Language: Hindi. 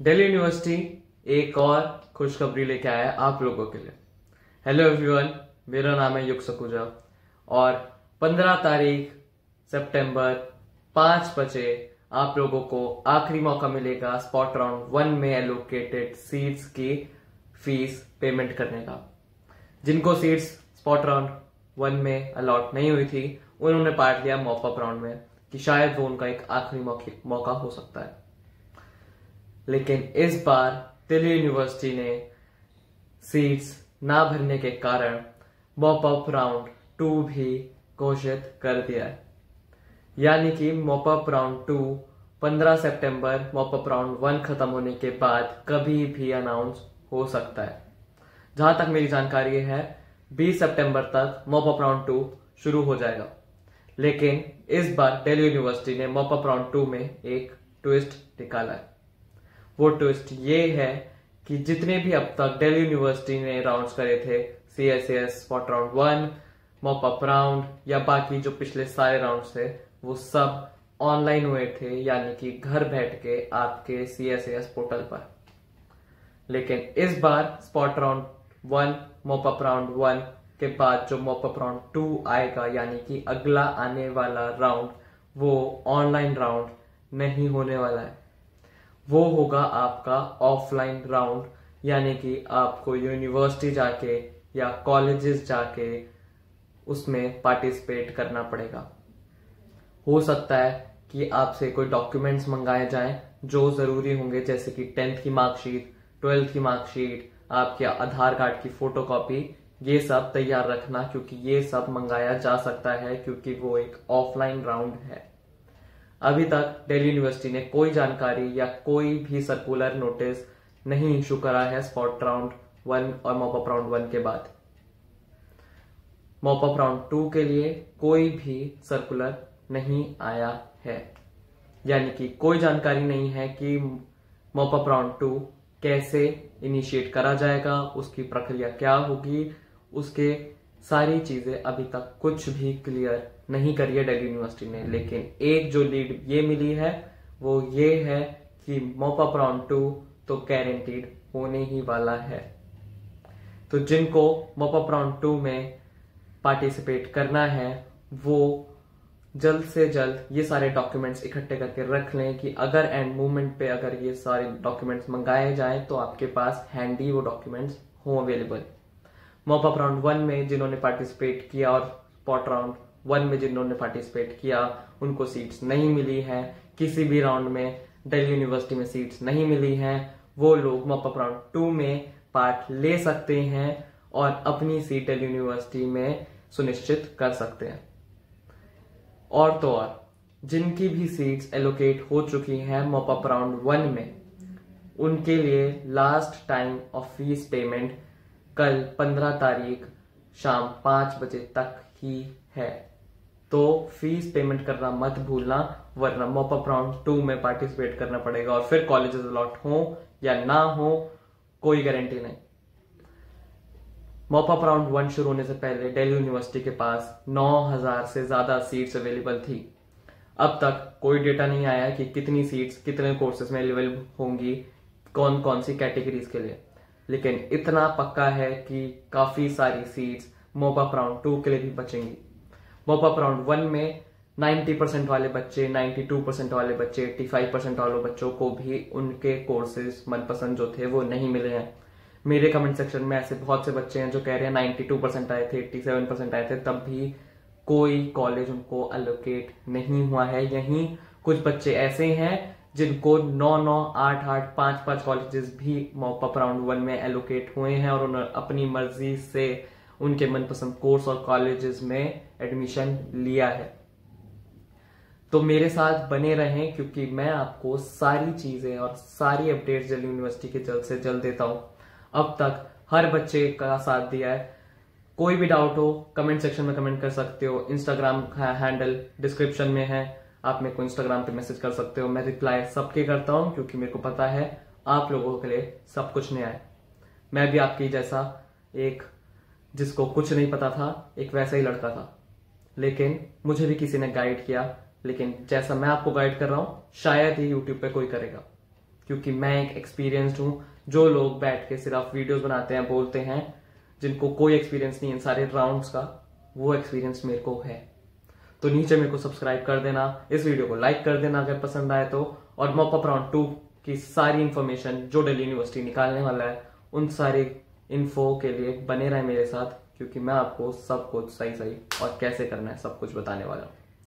दिल्ली यूनिवर्सिटी एक और खुशखबरी लेके आया है आप लोगों के लिए। हेलो एवरीवन, मेरा नाम है युग सकुजा और 15 तारीख सितंबर 5 बजे आप लोगों को आखिरी मौका मिलेगा स्पॉट राउंड 1 में एलोकेटेड सीट्स की फीस पेमेंट करने का। जिनको सीट्स स्पॉट राउंड 1 में अलॉट नहीं हुई थी उन्होंने पार्ट लिया मॉप अप राउंड में कि शायद वो उनका एक आखिरी मौका हो सकता है। लेकिन इस बार दिल्ली यूनिवर्सिटी ने सीट्स ना भरने के कारण मॉप अप राउंड 2 भी घोषित कर दिया है। यानी कि मॉप अप राउंड 2 15 सितंबर मॉप अप राउंड 1 खत्म होने के बाद कभी भी अनाउंस हो सकता है। जहां तक मेरी जानकारी है 20 सितंबर तक मॉप अप राउंड 2 शुरू हो जाएगा। लेकिन इस बार दिल्ली यूनिवर्सिटी ने मॉप अप राउंड 2 में एक ट्विस्ट निकाला है। वो ट्विस्ट ये है कि जितने भी अब तक दिल्ली यूनिवर्सिटी ने राउंड्स करे थे, CSAS spot round 1, mop up round या बाकी जो पिछले सारे राउंड्स थे, वो सब ऑनलाइन हुए थे, यानी कि घर बैठ के आपके CSAS पोर्टल पर। लेकिन इस बार spot round 1, mop up round 1 के बाद जो मॉप अप राउंड 2 आएगा, यानी कि अगला आने वाला राउंड, वो ऑनलाइन राउंड नहीं होने वाला है। वो होगा आपका ऑफलाइन राउंड, यानी कि आपको यूनिवर्सिटी जाके या कॉलेजेस जाके उसमें पार्टिसिपेट करना पड़ेगा। हो सकता है कि आपसे कोई डॉक्यूमेंट्स मंगाए जाएं जो जरूरी होंगे, जैसे कि 10th की मार्कशीट, 12th की मार्कशीट, आपके आधार कार्ड की फोटोकॉपी, ये सब तैयार रखना, क्योंकि ये सब मंगाया जा सकता है क्योंकि वो एक ऑफलाइन राउंड है। अभी तक दिल्ली यूनिवर्सिटी ने कोई जानकारी या कोई भी सर्कुलर नोटिस नहीं इशू करा है स्पॉट राउंड 1 और मॉप अप राउंड 1 के बाद। मॉप अप राउंड 2 के लिए कोई भी सर्कुलर नहीं आया है, यानी कि कोई जानकारी नहीं है कि मॉप अप राउंड 2 कैसे इनिशिएट करा जाएगा, उसकी प्रक्रिया क्या होगी, उसके सारी चीजें अभी तक कुछ भी क्लियर नहीं करी है दिल्ली यूनिवर्सिटी ने। लेकिन एक जो लीड ये मिली है वो ये है कि मॉप अप राउंड 2 तो गारंटीड होने ही वाला है। तो जिनको मॉप अप राउंड 2 में पार्टिसिपेट करना है वो जल्द से जल्द ये सारे डॉक्यूमेंट्स इकट्ठे करके रख लें कि अगर एंड मूवमेंट पे अगर ये सारे डॉक्यूमेंट्स मंगाए जाएं तो आपके पास हैंडी वो डॉक्यूमेंट्स हों अवेलेबल। मॉप अप राउंड 1 में जिन्होंने पार्टिसिपेट किया और स्पॉट राउंड 1 में जिन्होंने पार्टिसिपेट किया उनको सीट्स नहीं मिली हैं, किसी भी राउंड में दिल्ली यूनिवर्सिटी में सीट्स नहीं मिली हैं, वो लोग मॉप अप राउंड 2 में पार्ट ले सकते हैं और अपनी सीट दिल्ली यूनिवर्सिटी में सुनिश्चित कर सकते हैं। और तो और जिनकी भी सीट्स एलोकेट हो चुकी हैं मॉप अप राउंड 1 में, उनके लिए last time of fees payment कल 15 तारीख शाम 5 बजे तक ही है। तो फीस पेमेंट करना मत भूलना, वरना मॉप अप राउंड 2 में पार्टिसिपेट करना पड़ेगा और फिर कॉलेजेस अलॉट हो या ना हो कोई गारंटी नहीं। मॉप अप राउंड 1 शुरू होने से पहले दिल्ली यूनिवर्सिटी के पास 9000 से ज्यादा सीट्स अवेलेबल थी। अब तक कोई डेटा नहीं आया कि कितनी सीट्स कितने कोर्सेज में अवेलेबल होंगी, कौन कौन सी कैटेगरीज के लिए। लेकिन इतना पक्का है कि काफी सारी सीट्स मॉप अप राउंड 2 के लिए भी बचेंगी। मॉप अप राउंड 1 में 90% वाले बच्चे, 92% वाले बच्चे, 85% वाले बच्चों को भी उनके कोर्सेज मनपसंद जो थे वो नहीं मिले हैं। मेरे कमेंट सेक्शन में ऐसे बहुत से बच्चे हैं जो कह रहे हैं 92% आए थे, 87% आए थे, तब भी कोई कॉलेज उनको एलोकेट नहीं हुआ है। यहीं कुछ बच्चे ऐसे हैं जिनको 9-9, 8-8, 5-5 कॉलेजेस भी मॉप अप राउंड 1 में एलोकेट हुए हैं और उन्होंने अपनी मर्जी से उनके मनपसंद कोर्स और कॉलेजेस में एडमिशन लिया है। तो मेरे साथ बने रहें क्योंकि मैं आपको सारी चीजें और सारी अपडेट्स दिल्ली यूनिवर्सिटी के जल्द से जल्द देता हूं। अब तक हर बच्चे का साथ दिया है। कोई भी डाउट हो कमेंट सेक्शन में कमेंट कर सकते हो। इंस्टाग्राम हैंडल डिस्क्रिप्शन में है, आप मेरे को इंस्टाग्राम पे मैसेज कर सकते हो। मैं रिप्लाई सबके करता हूं क्योंकि मेरे को पता है आप लोगों के लिए सब कुछ नया है। मैं भी आपकी जैसा एक जिसको कुछ नहीं पता था, एक वैसा ही लड़का था, लेकिन मुझे भी किसी ने गाइड किया। लेकिन जैसा मैं आपको गाइड कर रहा हूं शायद ही यूट्यूब पे कोई करेगा। क्योंकि मैं एक एक्सपीरियंस्ड हूँ। जो लोग बैठ के सिर्फ वीडियोस बनाते हैं, बोलते हैं, जिनको कोई एक्सपीरियंस नहीं है इन सारे राउंड्स का, वो एक्सपीरियंस मेरे को है। तो नीचे मेरे को सब्सक्राइब कर देना, इस वीडियो को लाइक कर देना अगर पसंद आए तो, और मॉप अप राउंड 2 की सारी इंफॉर्मेशन जो दिल्ली यूनिवर्सिटी निकालने वाला है उन सारे इन्फो के लिए बने रहे मेरे साथ, क्योंकि मैं आपको सब कुछ सही और कैसे करना है सब कुछ बताने वाला हूँ।